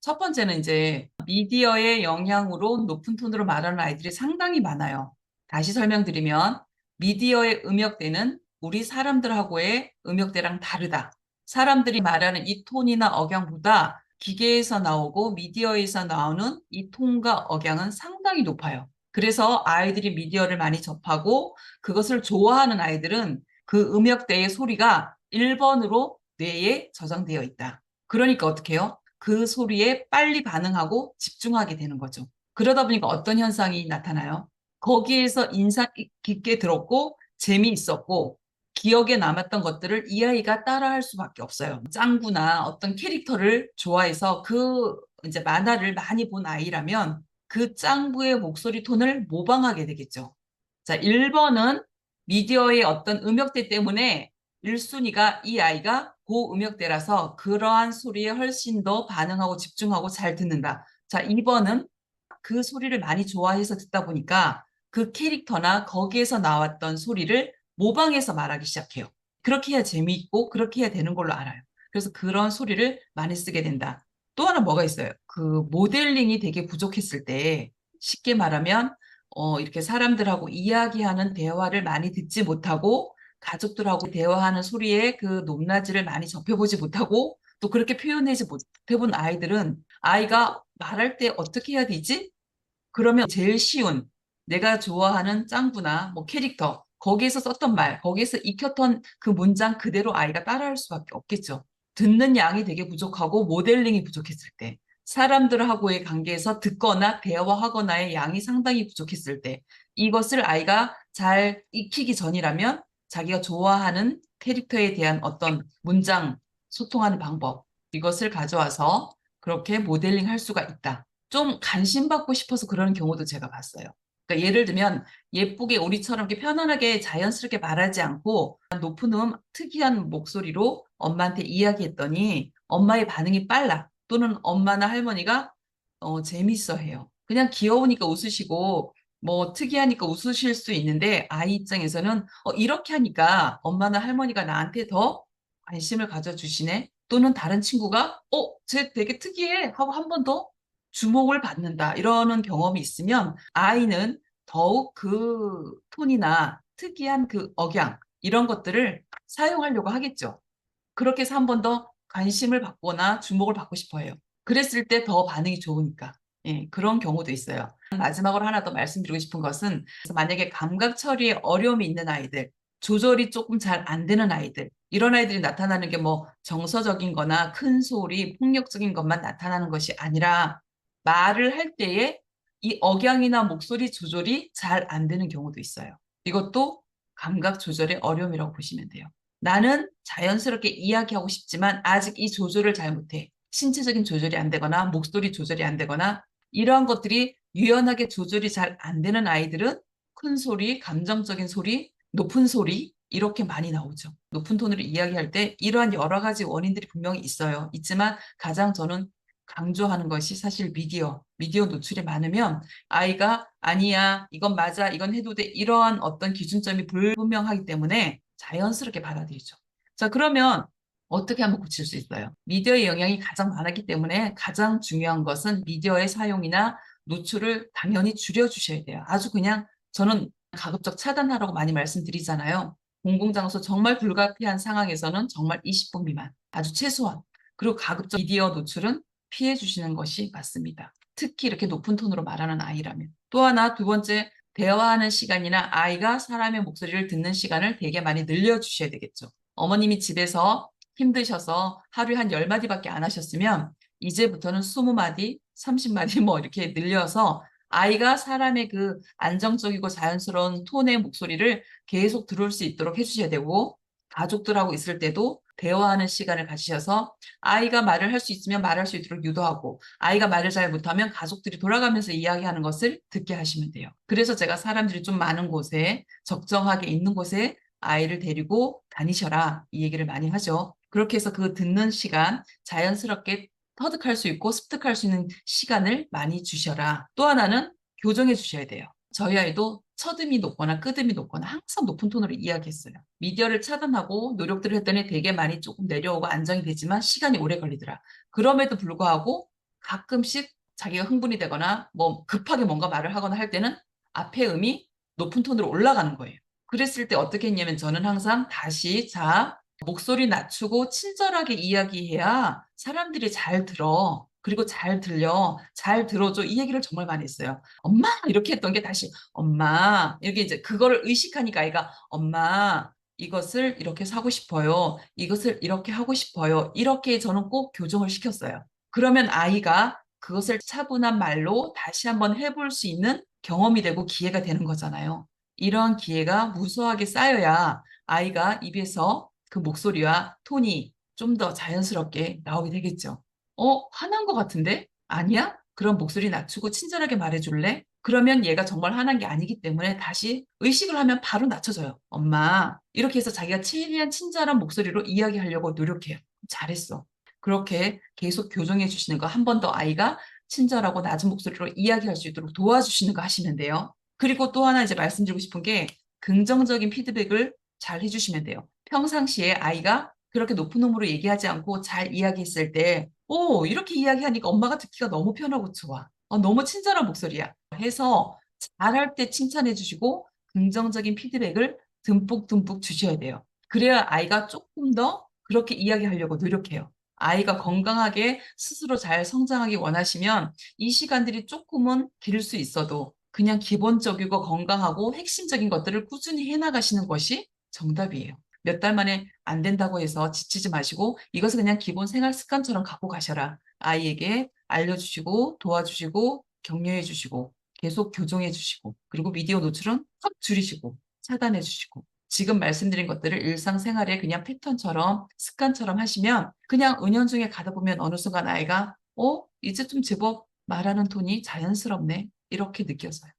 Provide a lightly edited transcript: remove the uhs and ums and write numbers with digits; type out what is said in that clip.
첫 번째는 이제 미디어의 영향으로 높은 톤으로 말하는 아이들이 상당히 많아요. 다시 설명드리면 미디어의 음역대는 우리 사람들하고의 음역대랑 다르다. 사람들이 말하는 이 톤이나 억양보다 기계에서 나오고 미디어에서 나오는 이 톤과 억양은 상당히 높아요. 그래서 아이들이 미디어를 많이 접하고 그것을 좋아하는 아이들은 그 음역대의 소리가 1번으로 뇌에 저장되어 있다. 그러니까 어떻게 해요? 그 소리에 빨리 반응하고 집중하게 되는 거죠. 그러다 보니까 어떤 현상이 나타나요? 거기에서 인상 깊게 들었고 재미있었고 기억에 남았던 것들을 이 아이가 따라할 수밖에 없어요. 짱구나 어떤 캐릭터를 좋아해서 그 이제 만화를 많이 본 아이라면 그 짱구의 목소리 톤을 모방하게 되겠죠. 자, 1번은 미디어의 어떤 음역대 때문에 1순위가 이 아이가 고음역대라서 그러한 소리에 훨씬 더 반응하고 집중하고 잘 듣는다. 자, 2번은 그 소리를 많이 좋아해서 듣다 보니까 그 캐릭터나 거기에서 나왔던 소리를 모방해서 말하기 시작해요. 그렇게 해야 재미있고 그렇게 해야 되는 걸로 알아요. 그래서 그런 소리를 많이 쓰게 된다. 또 하나 뭐가 있어요? 그 모델링이 되게 부족했을 때 쉽게 말하면 이렇게 사람들하고 이야기하는 대화를 많이 듣지 못하고 가족들하고 대화하는 소리에 그 높낮이를 많이 접해보지 못하고 또 그렇게 표현하지 못해본 아이들은 아이가 말할 때 어떻게 해야 되지? 그러면 제일 쉬운 내가 좋아하는 짱구나 뭐 캐릭터 거기에서 썼던 말, 거기에서 익혔던 그 문장 그대로 아이가 따라할 수밖에 없겠죠. 듣는 양이 되게 부족하고 모델링이 부족했을 때, 사람들하고의 관계에서 듣거나 대화하거나의 양이 상당히 부족했을 때, 이것을 아이가 잘 익히기 전이라면 자기가 좋아하는 캐릭터에 대한 어떤 문장, 소통하는 방법, 이것을 가져와서 그렇게 모델링 할 수가 있다. 좀 관심받고 싶어서 그러는 경우도 제가 봤어요. 그러니까 예를 들면 예쁘게 우리처럼 이렇게 편안하게 자연스럽게 말하지 않고 높은 특이한 목소리로 엄마한테 이야기했더니 엄마의 반응이 빨라. 또는 엄마나 할머니가 재밌어 해요. 그냥 귀여우니까 웃으시고 뭐 특이하니까 웃으실 수 있는데 아이 입장에서는 이렇게 하니까 엄마나 할머니가 나한테 더 관심을 가져주시네. 또는 다른 친구가 쟤 되게 특이해 하고 한 번 더 주목을 받는다. 이러는 경험이 있으면 아이는 더욱 그 톤이나 특이한 그 억양 이런 것들을 사용하려고 하겠죠. 그렇게 해서 한 번 더 관심을 받거나 주목을 받고 싶어 해요. 그랬을 때 더 반응이 좋으니까. 예, 그런 경우도 있어요. 마지막으로 하나 더 말씀드리고 싶은 것은 만약에 감각 처리에 어려움이 있는 아이들, 조절이 조금 잘 안 되는 아이들, 이런 아이들이 나타나는 게 뭐 정서적인 거나 큰 소리, 폭력적인 것만 나타나는 것이 아니라 말을 할 때에 이 억양이나 목소리 조절이 잘 안 되는 경우도 있어요. 이것도 감각 조절의 어려움이라고 보시면 돼요. 나는 자연스럽게 이야기하고 싶지만 아직 이 조절을 잘 못해. 신체적인 조절이 안 되거나 목소리 조절이 안 되거나 이러한 것들이 유연하게 조절이 잘 안 되는 아이들은 큰 소리, 감정적인 소리, 높은 소리 이렇게 많이 나오죠. 높은 톤으로 이야기할 때 이러한 여러 가지 원인들이 분명히 있어요. 있지만 가장 저는 강조하는 것이 사실 미디어 노출이 많으면 아이가 아니야, 이건 맞아, 이건 해도 돼 이러한 어떤 기준점이 불분명하기 때문에 자연스럽게 받아들이죠. 자, 그러면 어떻게 하면 고칠 수 있어요? 미디어의 영향이 가장 많았기 때문에 가장 중요한 것은 미디어의 사용이나 노출을 당연히 줄여주셔야 돼요. 아주 그냥 저는 가급적 차단하라고 많이 말씀드리잖아요. 공공장소 정말 불가피한 상황에서는 정말 20분 미만, 아주 최소한. 그리고 가급적 미디어 노출은 피해 주시는 것이 맞습니다. 특히 이렇게 높은 톤으로 말하는 아이라면. 또 하나, 두 번째, 대화하는 시간이나 아이가 사람의 목소리를 듣는 시간을 되게 많이 늘려주셔야 되겠죠. 어머님이 집에서 힘드셔서 하루에 한 10마디밖에 안 하셨으면 이제부터는 20마디, 30마디 뭐 이렇게 늘려서 아이가 사람의 그 안정적이고 자연스러운 톤의 목소리를 계속 들을 수 있도록 해주셔야 되고 가족들하고 있을 때도 대화하는 시간을 가지셔서 아이가 말을 할 수 있으면 말할 수 있도록 유도하고 아이가 말을 잘 못하면 가족들이 돌아가면서 이야기하는 것을 듣게 하시면 돼요. 그래서 제가 사람들이 좀 많은 곳에 적정하게 있는 곳에 아이를 데리고 다니셔라 이 얘기를 많이 하죠. 그렇게 해서 그 듣는 시간 자연스럽게 터득할 수 있고 습득할 수 있는 시간을 많이 주셔라. 또 하나는 교정해 주셔야 돼요. 저희 아이도 첫음이 높거나 끝음이 높거나 항상 높은 톤으로 이야기했어요. 미디어를 차단하고 노력들을 했더니 되게 많이 조금 내려오고 안정이 되지만 시간이 오래 걸리더라. 그럼에도 불구하고 가끔씩 자기가 흥분이 되거나 뭐 급하게 뭔가 말을 하거나 할 때는 앞에 음이 높은 톤으로 올라가는 거예요. 그랬을 때 어떻게 했냐면 저는 항상 다시 자, 목소리 낮추고 친절하게 이야기해야 사람들이 잘 들어. 그리고 잘 들려. 잘 들어줘. 이 얘기를 정말 많이 했어요. 엄마! 이렇게 했던 게 다시 엄마. 이렇게 이제 그거를 의식하니까 아이가 엄마, 이것을 이렇게 사고 싶어요. 이것을 이렇게 하고 싶어요. 이렇게 저는 꼭 교정을 시켰어요. 그러면 아이가 그것을 차분한 말로 다시 한번 해볼 수 있는 경험이 되고 기회가 되는 거잖아요. 이런 기회가 무수하게 쌓여야 아이가 입에서 그 목소리와 톤이 좀 더 자연스럽게 나오게 되겠죠. 화난 것 같은데? 아니야? 그럼 목소리 낮추고 친절하게 말해줄래? 그러면 얘가 정말 화난 게 아니기 때문에 다시 의식을 하면 바로 낮춰져요. 엄마, 이렇게 해서 자기가 최대한 친절한 목소리로 이야기하려고 노력해요. 잘했어. 그렇게 계속 교정해 주시는 거 한 번 더 아이가 친절하고 낮은 목소리로 이야기할 수 있도록 도와주시는 거 하시면 돼요. 그리고 또 하나 이제 말씀드리고 싶은 게 긍정적인 피드백을 잘 해주시면 돼요. 평상시에 아이가 그렇게 높은 음으로 얘기하지 않고 잘 이야기했을 때, 오, 이렇게 이야기하니까 엄마가 듣기가 너무 편하고 좋아. 너무 친절한 목소리야. 해서 잘할 때 칭찬해 주시고 긍정적인 피드백을 듬뿍듬뿍 주셔야 돼요. 그래야 아이가 조금 더 그렇게 이야기하려고 노력해요. 아이가 건강하게 스스로 잘 성장하기 원하시면 이 시간들이 조금은 길 수 있어도 그냥 기본적이고 건강하고 핵심적인 것들을 꾸준히 해나가시는 것이 정답이에요. 몇 달 만에 안 된다고 해서 지치지 마시고 이것을 그냥 기본 생활 습관처럼 갖고 가셔라. 아이에게 알려주시고 도와주시고 격려해 주시고 계속 교정해 주시고 그리고 미디어 노출은 확 줄이시고 차단해 주시고 지금 말씀드린 것들을 일상생활에 그냥 패턴처럼 습관처럼 하시면 그냥 은연중에 가다 보면 어느 순간 아이가 이제 좀 제법 말하는 톤이 자연스럽네 이렇게 느껴져요.